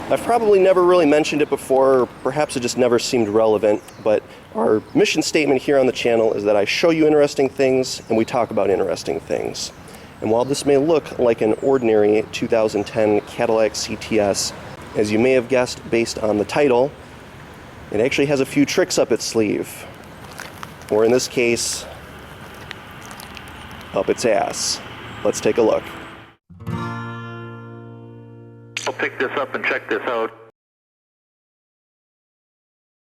I've probably never really mentioned it before, or perhaps it just never seemed relevant, but our mission statement here on the channel is that I show you interesting things and we talk about interesting things. And while this may look like an ordinary 2010 Cadillac CTS, as you may have guessed based on the title, it actually has a few tricks up its sleeve. Or in this case, up its ass. Let's take a look. I'll pick this up and check this out.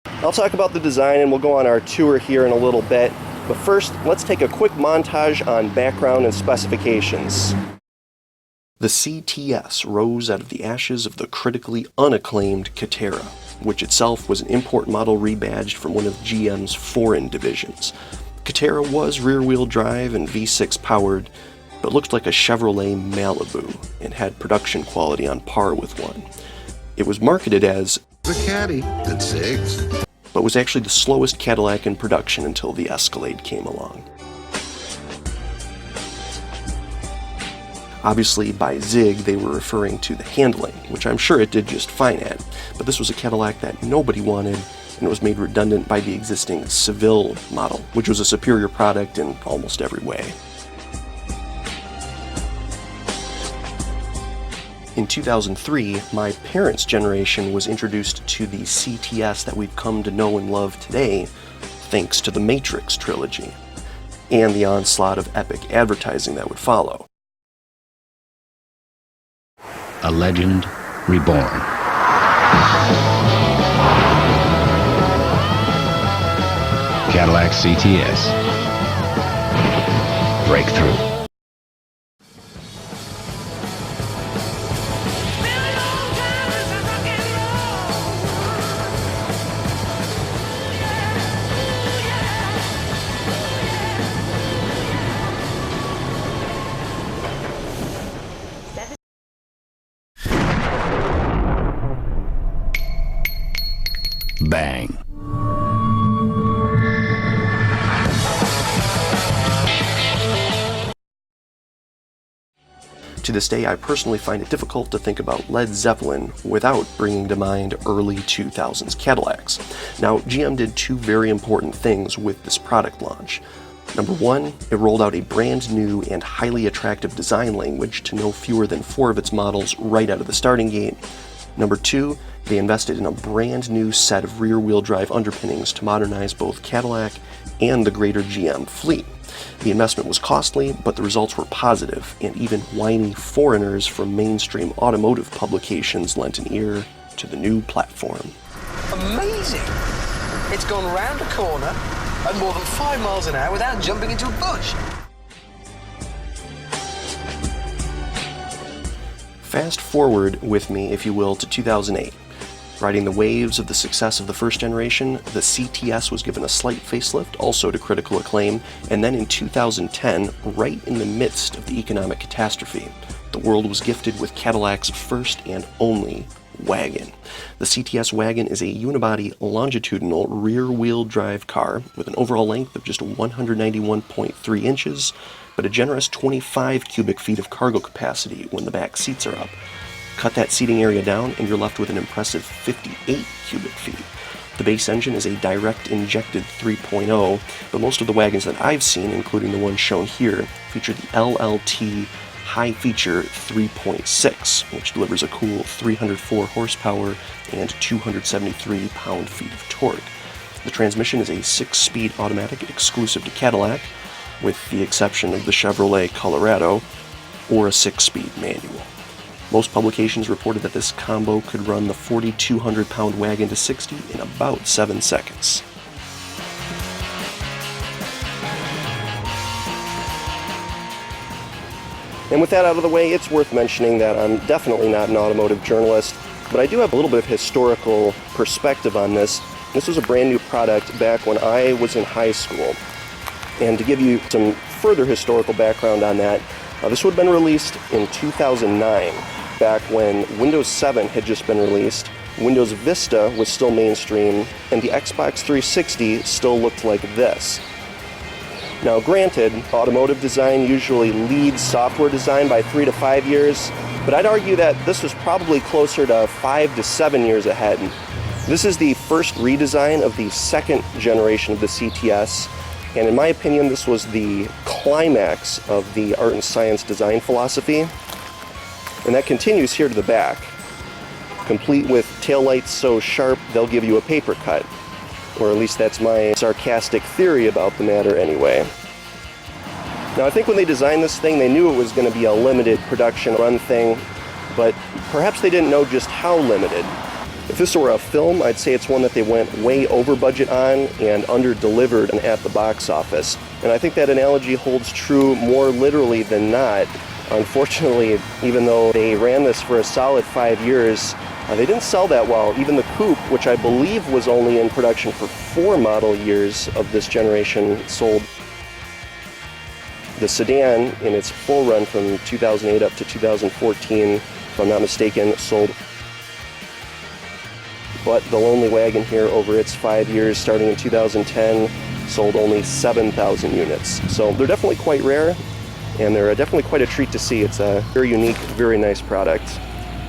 I'll talk about the design and we'll go on our tour here in a little bit. But first, let's take a quick montage on background and specifications. The CTS rose out of the ashes of the critically unacclaimed Catera, which itself was an import model rebadged from one of GM's foreign divisions. Catera was rear-wheel drive and V6 powered, but looked like a Chevrolet Malibu and had production quality on par with one. It was marketed as the Caddy that zigs, but was actually the slowest Cadillac in production until the Escalade came along. Obviously, by zig, they were referring to the handling, which I'm sure it did just fine at, but this was a Cadillac that nobody wanted, and it was made redundant by the existing Seville model, which was a superior product in almost every way. In 2003, my parents' generation was introduced to the CTS that we've come to know and love today, thanks to the Matrix trilogy, and the onslaught of epic advertising that would follow. A legend reborn. Cadillac CTS. Breakthrough. Bang. To this day, I personally find it difficult to think about Led Zeppelin without bringing to mind early 2000s Cadillacs. Now, GM did two very important things with this product launch. Number one, it rolled out a brand new and highly attractive design language to no fewer than 4 of its models right out of the starting gate. Number two, they invested in a brand new set of rear-wheel drive underpinnings to modernize both Cadillac and the greater GM fleet. The investment was costly, but the results were positive, and even whiny foreigners from mainstream automotive publications lent an ear to the new platform. Amazing! It's gone round a corner at more than 5 miles an hour without jumping into a bush. Fast forward with me, if you will, to 2008. Riding the waves of the success of the first generation, the CTS was given a slight facelift, also to critical acclaim, and then in 2010, right in the midst of the economic catastrophe, the world was gifted with Cadillac's first and only Wagon. The CTS Wagon is a unibody longitudinal rear-wheel drive car with an overall length of just 191.3 inches, but a generous 25 cubic feet of cargo capacity when the back seats are up. Cut that seating area down and you're left with an impressive 58 cubic feet. The base engine is a direct injected 3.0, but most of the wagons that I've seen, including the one shown here, feature the LLT high feature 3.6, which delivers a cool 304 horsepower and 273 pound-feet of torque. The transmission is a 6-speed automatic exclusive to Cadillac, with the exception of the Chevrolet Colorado, or a 6-speed manual. Most publications reported that this combo could run the 4,200-pound wagon to 60 in about 7 seconds. And with that out of the way, it's worth mentioning that I'm definitely not an automotive journalist, but I do have a little bit of historical perspective on this. This was a brand new product back when I was in high school. And to give you some further historical background on that, this would have been released in 2009, back when Windows 7 had just been released, Windows Vista was still mainstream, and the Xbox 360 still looked like this. Now granted, automotive design usually leads software design by 3 to 5 years, but I'd argue that this was probably closer to 5 to 7 years ahead. This is the first redesign of the second generation of the CTS, and in my opinion, this was the climax of the art and science design philosophy, and that continues here to the back, complete with taillights so sharp they'll give you a paper cut, or at least that's my sarcastic theory about the matter anyway. Now, I think when they designed this thing, they knew it was going to be a limited production run thing, but perhaps they didn't know just how limited. If this were a film, I'd say it's one that they went way over budget on and under-delivered at the box office. And I think that analogy holds true more literally than not. Unfortunately, even though they ran this for a solid 5 years, they didn't sell that well. Even the Coupe, which I believe was only in production for 4 model years of this generation, sold. The sedan, in its full run from 2008 up to 2014, if I'm not mistaken, sold. But the Lonely Wagon here, over its 5 years, starting in 2010, sold only 7,000 units. So they're definitely quite rare, and they're definitely quite a treat to see. It's a very unique, very nice product.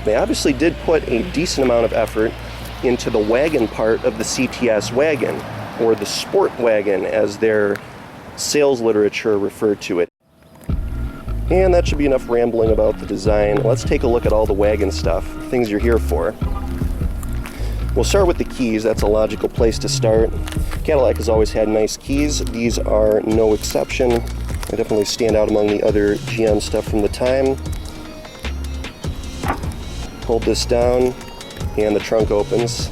They obviously did put a decent amount of effort into the wagon part of the CTS wagon, or the Sportwagon as their sales literature referred to it. And that should be enough rambling about the design. Let's take a look at all the wagon stuff, things you're here for. We'll start with the keys. That's a logical place to start. Cadillac has always had nice keys. These are no exception. They definitely stand out among the other GM stuff from the time. Hold this down, and the trunk opens.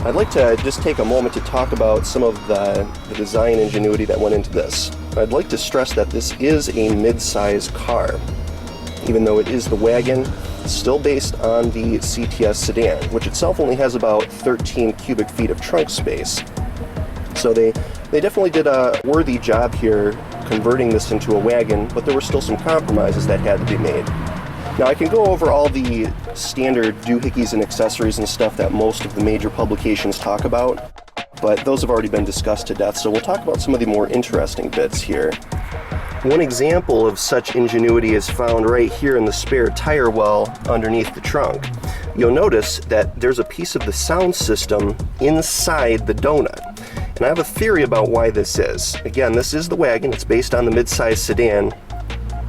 I'd like to just take a moment to talk about some of the design ingenuity that went into this. I'd like to stress that this is a mid-size car. Even though it is the wagon, it's still based on the CTS sedan, which itself only has about 13 cubic feet of trunk space. So they definitely did a worthy job here converting this into a wagon, but there were still some compromises that had to be made. Now, I can go over all the standard doohickeys and accessories and stuff that most of the major publications talk about, but those have already been discussed to death, so we'll talk about some of the more interesting bits here. One example of such ingenuity is found right here in the spare tire well underneath the trunk. You'll notice that there's a piece of the sound system inside the donut. And I have a theory about why this is. Again, this is the wagon. It's based on the mid-size sedan.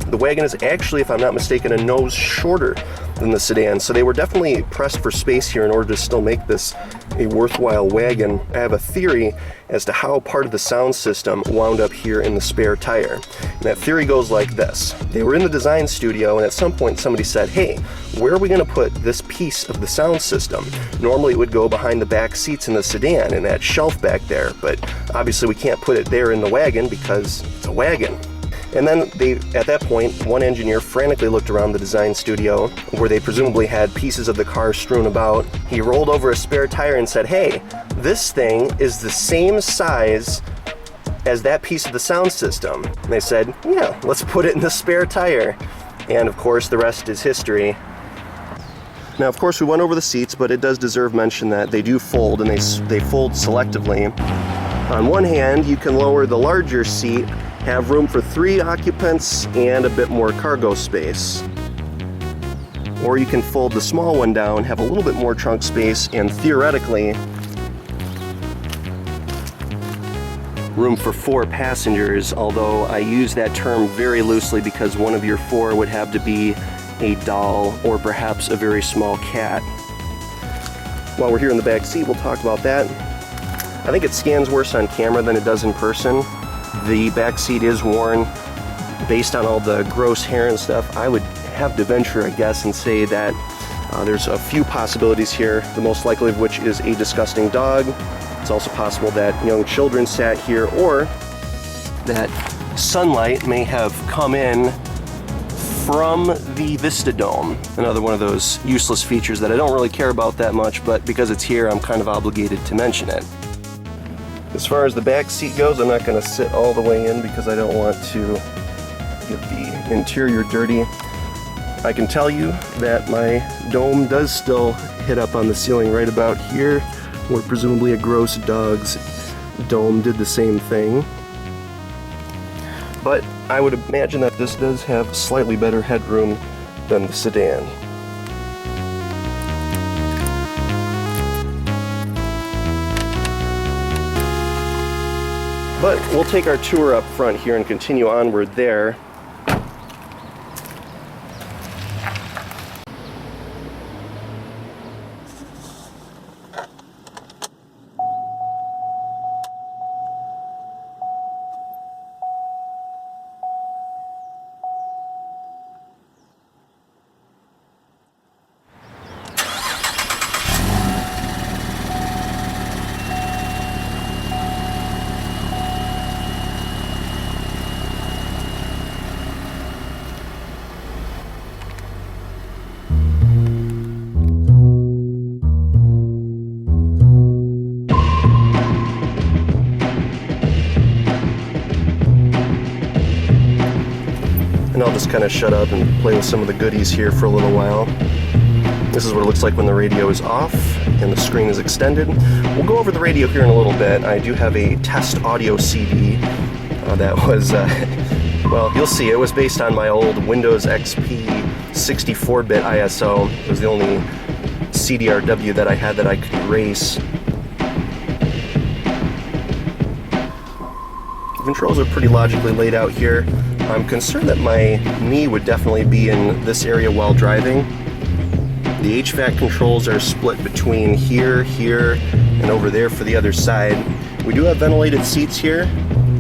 The wagon is actually, if I'm not mistaken, a nose shorter than the sedan, so they were definitely pressed for space here in order to still make this a worthwhile wagon. I have a theory as to how part of the sound system wound up here in the spare tire. And that theory goes like this. They were in the design studio, and at some point somebody said, hey, where are we going to put this piece of the sound system? Normally it would go behind the back seats in the sedan, in that shelf back there, but obviously we can't put it there in the wagon because it's a wagon. And then at that point, one engineer frantically looked around the design studio where they presumably had pieces of the car strewn about. He rolled over a spare tire and said, hey, this thing is the same size as that piece of the sound system. And they said, yeah, let's put it in the spare tire. And of course, the rest is history. Now, of course, we went over the seats, but it does deserve mention that they do fold, and they fold selectively. On one hand, you can lower the larger seat, have room for 3 occupants and a bit more cargo space. Or you can fold the small one down, have a little bit more trunk space, and theoretically, room for 4 passengers, although I use that term very loosely because one of your 4 would have to be a doll or perhaps a very small cat. While we're here in the back seat, we'll talk about that. I think it scans worse on camera than it does in person. The back seat is worn. Based on all the gross hair and stuff, I would have to venture a guess and say that there's a few possibilities here, the most likely of which is a disgusting dog. It's also possible that young children sat here, or that sunlight may have come in from the Vista Dome. Another one of those useless features that I don't really care about that much, but because it's here, I'm kind of obligated to mention it. As far as the back seat goes, I'm not going to sit all the way in because I don't want to get the interior dirty. I can tell you that my dome does still hit up on the ceiling right about here, where presumably a gross dog's dome did the same thing. But I would imagine that this does have slightly better headroom than the sedan. But we'll take our tour up front here and continue onward there. And I'll just kind of shut up and play with some of the goodies here for a little while. This is what it looks like when the radio is off and the screen is extended. We'll go over the radio here in a little bit. I do have a test audio CD that was, well, you'll see, it was based on my old Windows XP 64-bit ISO. It was the only CDRW that I had that I could erase. The controls are pretty logically laid out here. I'm concerned that my knee would definitely be in this area while driving. The HVAC controls are split between here, here, and over there for the other side. We do have ventilated seats here,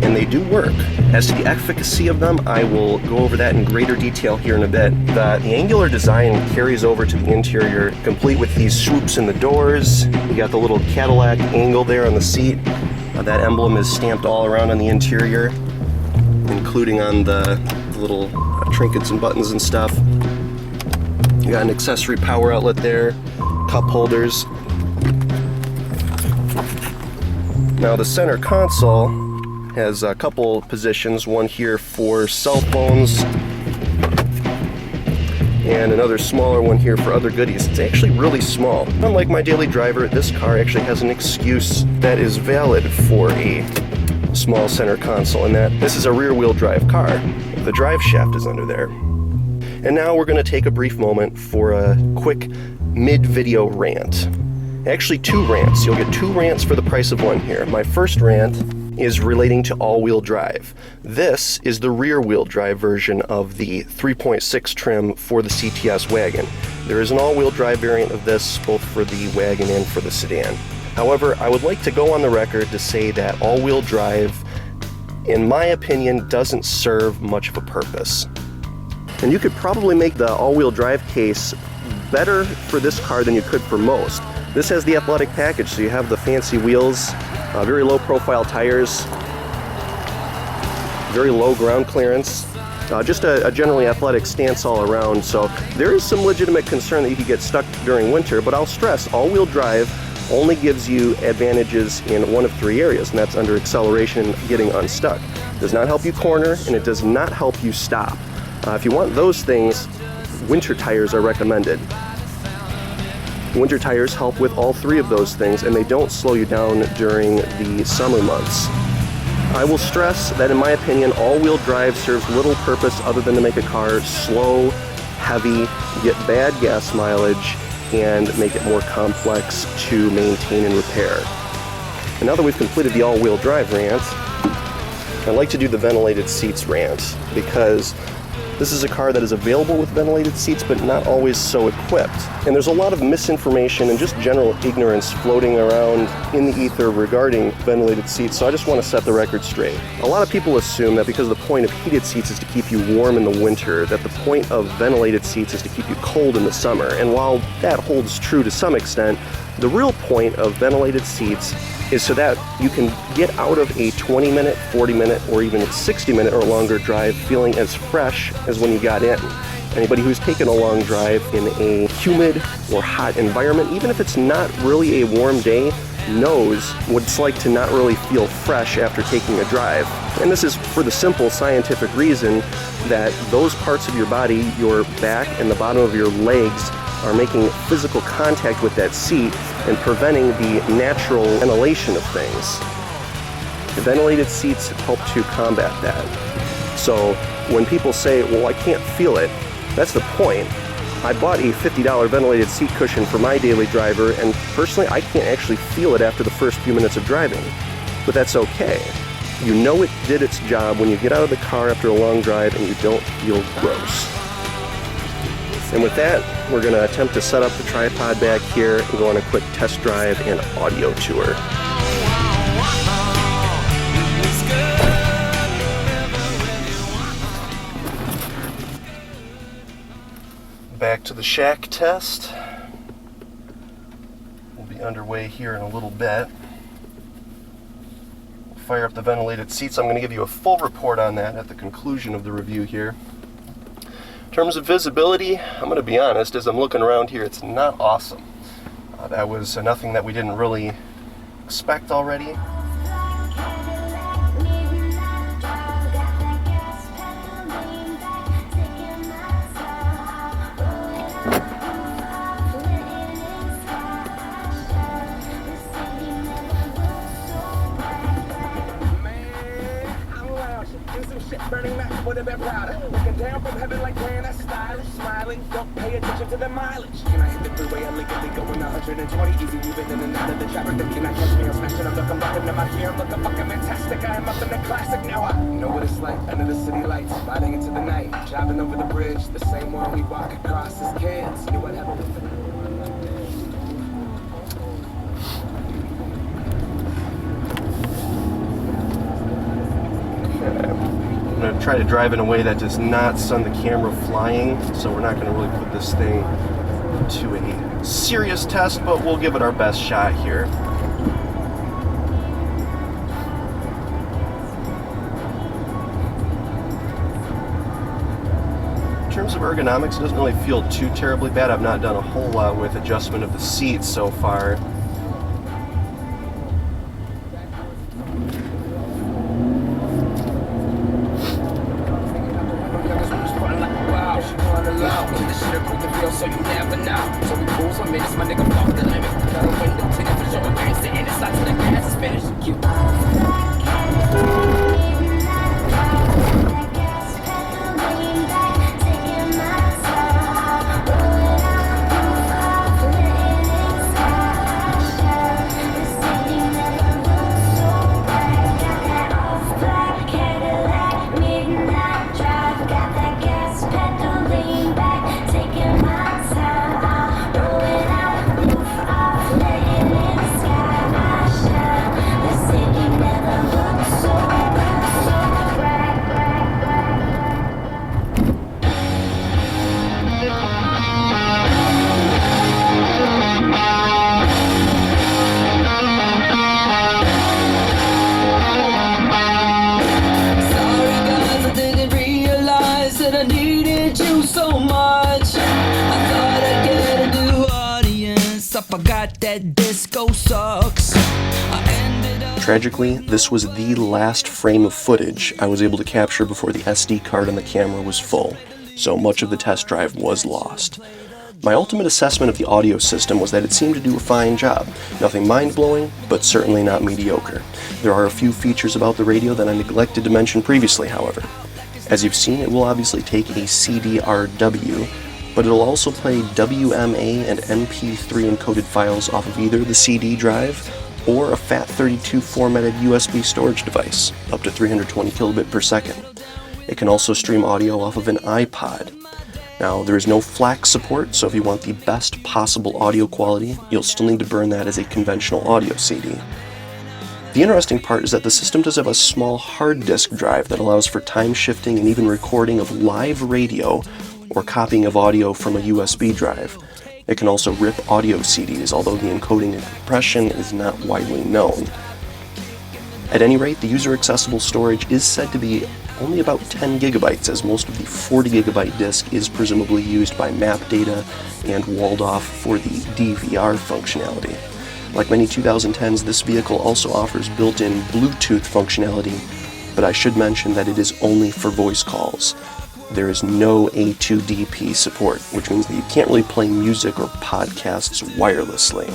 and they do work. As to the efficacy of them, I will go over that in greater detail here in a bit. The angular design carries over to the interior, complete with these swoops in the doors. You got the little Cadillac angle there on the seat. That emblem is stamped all around on the interior, including on the little trinkets and buttons and stuff. You got an accessory power outlet there, cup holders. Now the center console has a couple positions, one here for cell phones and another smaller one here for other goodies. It's actually really small. Unlike my daily driver, this car actually has an excuse that is valid for a small center console, and that this is a rear-wheel drive car. The drive shaft is under there. And now we're going to take a brief moment for a quick mid-video rant. Actually, 2 rants. You'll get 2 rants for the price of one here. My first rant is relating to all-wheel drive. This is the rear-wheel drive version of the 3.6 trim for the CTS Wagon. There is an all-wheel drive variant of this, both for the Wagon and for the sedan. However, I would like to go on the record to say that all-wheel drive, in my opinion, doesn't serve much of a purpose. And you could probably make the all-wheel drive case better for this car than you could for most. This has the athletic package, so you have the fancy wheels, very low profile tires, very low ground clearance, just a generally athletic stance all around. So there is some legitimate concern that you could get stuck during winter, but I'll stress all-wheel drive only gives you advantages in one of 3 areas, and that's under acceleration and getting unstuck. It does not help you corner, and it does not help you stop. If you want those things, winter tires are recommended. Winter tires help with all 3 of those things, and they don't slow you down during the summer months. I will stress that in my opinion, all-wheel drive serves little purpose other than to make a car slow, heavy, get bad gas mileage, and make it more complex to maintain and repair. And now that we've completed the all-wheel drive rant, I'd like to do the ventilated seats rant, because this is a car that is available with ventilated seats, but not always so equipped. And there's a lot of misinformation and just general ignorance floating around in the ether regarding ventilated seats, so I just want to set the record straight. A lot of people assume that because the point of heated seats is to keep you warm in the winter, that the point of ventilated seats is to keep you cold in the summer. And while that holds true to some extent, the real point of ventilated seats is so that you can get out of a 20-minute, 40-minute, or even 60-minute or longer drive feeling as fresh as when you got in. Anybody who's taken a long drive in a humid or hot environment, even if it's not really a warm day, knows what it's like to not really feel fresh after taking a drive. And this is for the simple scientific reason that those parts of your body, your back and the bottom of your legs, are making physical contact with that seat and preventing the natural ventilation of things. The ventilated seats help to combat that. So when people say, well, I can't feel it, that's the point. I bought a $50 ventilated seat cushion for my daily driver, and personally, I can't actually feel it after the first few minutes of driving. But that's okay. You know it did its job when you get out of the car after a long drive and you don't feel gross. And with that, we're going to attempt to set up the tripod back here and go on a quick test drive and audio tour. Back to the shack test. We'll be underway here in a little bit. We'll fire up the ventilated seats. I'm going to give you a full report on that at the conclusion of the review here. In terms of visibility, I'm going to be honest, as I'm looking around here, it's not awesome. That was nothing that we didn't really expect already. Burning Mac would have been prouder. Looking down from heaven like Hannah, stylish, smiling. Don't pay attention to the mileage. Can I hit the freeway illegally going 120 easy, weaving in and out of the traffic? Thinking I catch me, I'm smashing. I'm looking rocking in my gear. I'm looking fucking fantastic. I am up in the classic now. I know what it's like under the city lights, riding into the night, driving over the bridge, the same one we walk across as kids. Knew what happened with the I'm going to try to drive in a way that does not send the camera flying, so we're not going to really put this thing to a serious test, but we'll give it our best shot here. In terms of ergonomics, it doesn't really feel too terribly bad. I've not done a whole lot with adjustment of the seats so far. so you never know. So we cruise for minutes, my nigga fuck the limit. Got a window tinted for sure, gangsta in the side to the gas is finished. Cute. That disco sucks. Tragically, this was the last frame of footage I was able to capture before the SD card on the camera was full, so much of the test drive was lost. My ultimate assessment of the audio system was that it seemed to do a fine job. Nothing mind-blowing, but certainly not mediocre. There are a few features about the radio that I neglected to mention previously, however. As you've seen, it will obviously take a CD-RW, but it'll also play WMA and MP3 encoded files off of either the CD drive or a FAT32 formatted USB storage device, up to 320 kilobit per second. It can also stream audio off of an iPod. Now, there is no FLAC support, so if you want the best possible audio quality, you'll still need to burn that as a conventional audio CD. The interesting part is that the system does have a small hard disk drive that allows for time shifting and even recording of live radio or copying of audio from a USB drive. It can also rip audio CDs, although the encoding and compression is not widely known. At any rate, the user-accessible storage is said to be only about 10 gigabytes, as most of the 40 gigabyte disk is presumably used by map data and walled off for the DVR functionality. Like many 2010s, this vehicle also offers built-in Bluetooth functionality, but I should mention that it is only for voice calls. There is no A2DP support, which means that you can't really play music or podcasts wirelessly.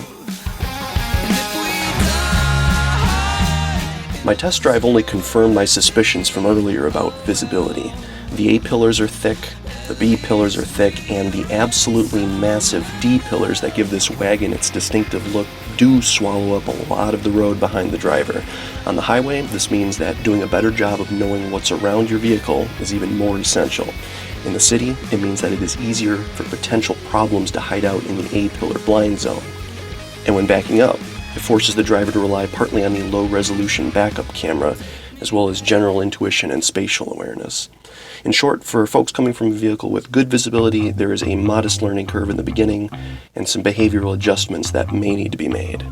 My test drive only confirmed my suspicions from earlier about visibility. The A-pillars are thick, the B-pillars are thick, and the absolutely massive D-pillars that give this wagon its distinctive look do swallow up a lot of the road behind the driver. On the highway, this means that doing a better job of knowing what's around your vehicle is even more essential. In the city, it means that it is easier for potential problems to hide out in the A-pillar blind zone. And when backing up, it forces the driver to rely partly on the low-resolution backup camera, as well as general intuition and spatial awareness. In short, for folks coming from a vehicle with good visibility, there is a modest learning curve in the beginning and some behavioral adjustments that may need to be made.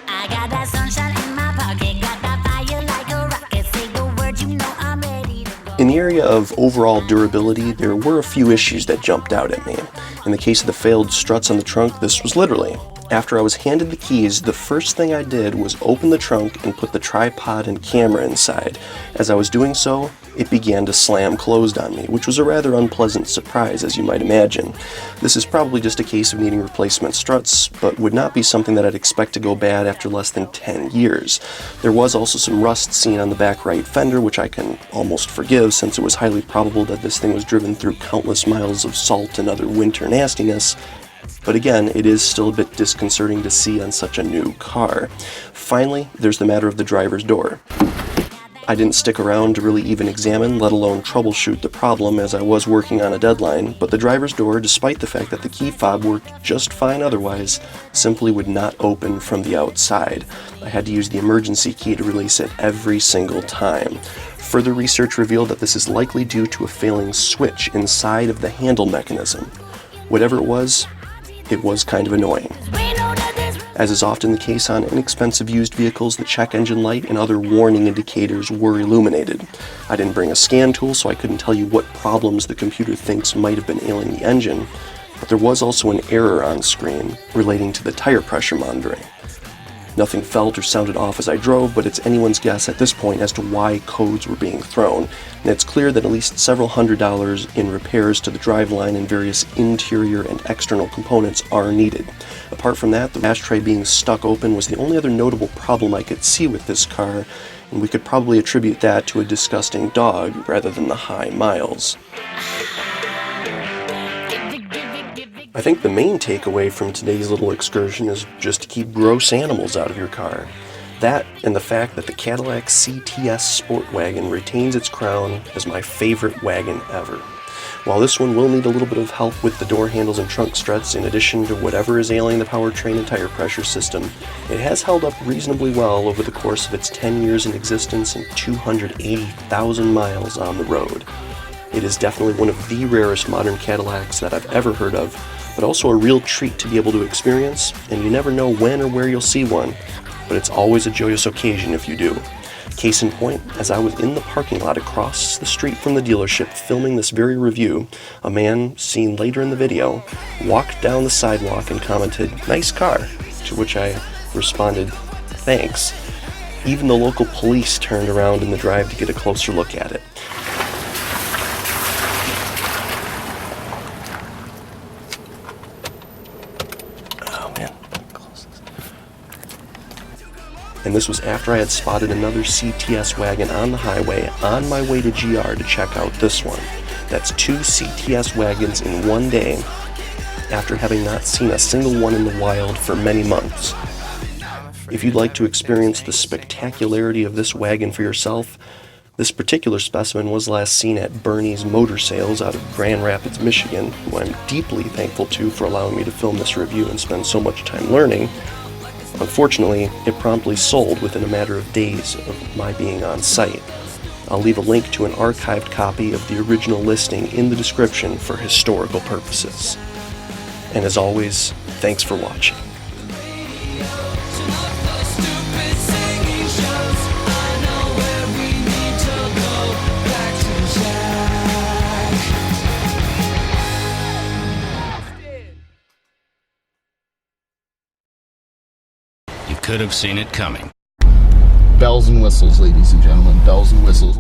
I got that sunshine in my pocket, got that fire like a rocket, say the word, you know I'm ready to go. In the area of overall durability, there were a few issues that jumped out at me. In the case of the failed struts on the trunk, this was literally. After I was handed the keys, the first thing I did was open the trunk and put the tripod and camera inside. As I was doing so, it began to slam closed on me, which was a rather unpleasant surprise, as you might imagine. This is probably just a case of needing replacement struts, but would not be something that I'd expect to go bad after less than 10 years. There was also some rust seen on the back right fender, which I can almost forgive since it was highly probable that this thing was driven through countless miles of salt and other winter nastiness. But again, it is still a bit disconcerting to see on such a new car. Finally, there's the matter of the driver's door. I didn't stick around to really even examine, let alone troubleshoot the problem, as I was working on a deadline, but the driver's door, despite the fact that the key fob worked just fine otherwise, simply would not open from the outside. I had to use the emergency key to release it every single time. Further research revealed that this is likely due to a failing switch inside of the handle mechanism. Whatever it was kind of annoying. As is often the case on inexpensive used vehicles, the check engine light and other warning indicators were illuminated. I didn't bring a scan tool, so I couldn't tell you what problems the computer thinks might have been ailing the engine, but there was also an error on screen relating to the tire pressure monitoring. Nothing felt or sounded off as I drove, but it's anyone's guess at this point as to why codes were being thrown, and it's clear that at least several $100s in repairs to the driveline and various interior and external components are needed. Apart from that, the ashtray being stuck open was the only other notable problem I could see with this car, and we could probably attribute that to a disgusting dog rather than the high miles. I think the main takeaway from today's little excursion is just to keep gross animals out of your car. That and the fact that the Cadillac CTS Sportwagon retains its crown as my favorite wagon ever. While this one will need a little bit of help with the door handles and trunk struts in addition to whatever is ailing the powertrain and tire pressure system, it has held up reasonably well over the course of its 10 years in existence and 280,000 miles on the road. It is definitely one of the rarest modern Cadillacs that I've ever heard of, but also a real treat to be able to experience, and you never know when or where you'll see one, but it's always a joyous occasion if you do. Case in point, as I was in the parking lot across the street from the dealership filming this very review, a man, seen later in the video, walked down the sidewalk and commented, "Nice car," to which I responded, "Thanks." Even the local police turned around in the drive to get a closer look at it. And this was after I had spotted another CTS wagon on the highway on my way to GR to check out this one. That's 2 CTS wagons in one day, after having not seen a single one in the wild for many months. If you'd like to experience the spectacularity of this wagon for yourself, this particular specimen was last seen at Bernie's Motor Sales out of Grand Rapids, Michigan, who I'm deeply thankful to for allowing me to film this review and spend so much time learning. Unfortunately, it promptly sold within a matter of days of my being on site. I'll leave a link to an archived copy of the original listing in the description for historical purposes. And as always, thanks for watching. You could have seen it coming. Bells and whistles, ladies and gentlemen, bells and whistles.